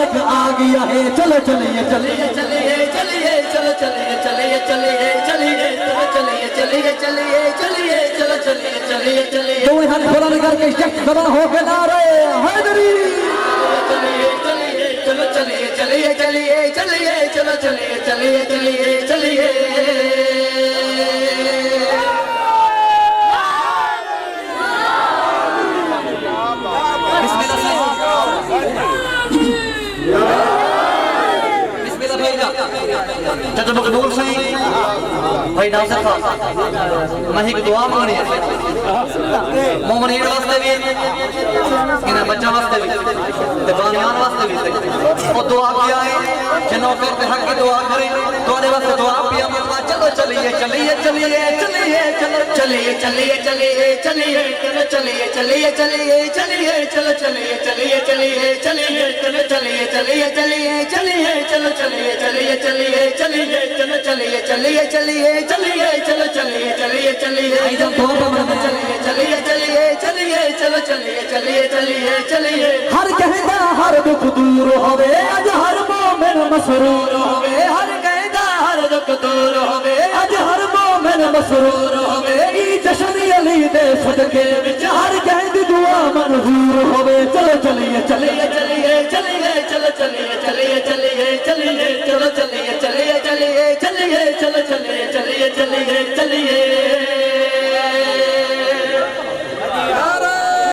मालिक आ गया है। चलो चलिए चलिए चलिए चलिए चलो चलिए चलिए चलिए चलिए चलो चलिए चलिए चलिए चलिए चलो चलिए चलिए चलिए दो हाथ बुलंद करके शख्स खड़ा हो के नारे हैदरी। चलिए चलिए चलो चलिए चलिए चलिए चलिए चलो चलिए चलिए चलिए चलिए चाचा मकबूल सही भाई नासिर खान मैं एक दुआ मांगनी है मोमिन वास्ते भी इन्हें बच्चा वास्ते भी ते बानियान वास्ते भी और दुआ किया है जिन्हों करते हक की दुआ करे तुम्हारे वास्ते दुआ पिया मल्ला। चलो चलिए चलिए चलिए चलिए चलो चलिए चलिए चलिए चलिए चलो चलिए चलिए चलिए चलिए चलो चलिए चलिए चलिए चलिए चलो चलिए चलिए चलिए चलिए चलो चलिए चलिए चलिए चलिए चलो चलिए चलिए चलिए चलिए चलो चलिए चलिए चलिए एकदम तौर पर चलिए चलिए चलिए चलिए चलो चलिए चलिए चलिए चलिए हर कहता हर दुख दूर होवे अज हर मोमिन मसरूर होवे। हर कहता हर दुख दूर होवे अज हर मोमिन मसरूर होवे। ई जश्न अली दे सदके विच हर कहदी दुआ मंजूर होवे। चलो चलिए चलिए चलिए चलिए चलो चलिए चलिए चलिए चलिए चलो चलिए चलिए चलिए चलिए चलो चलिए चलिए चलिए चलिए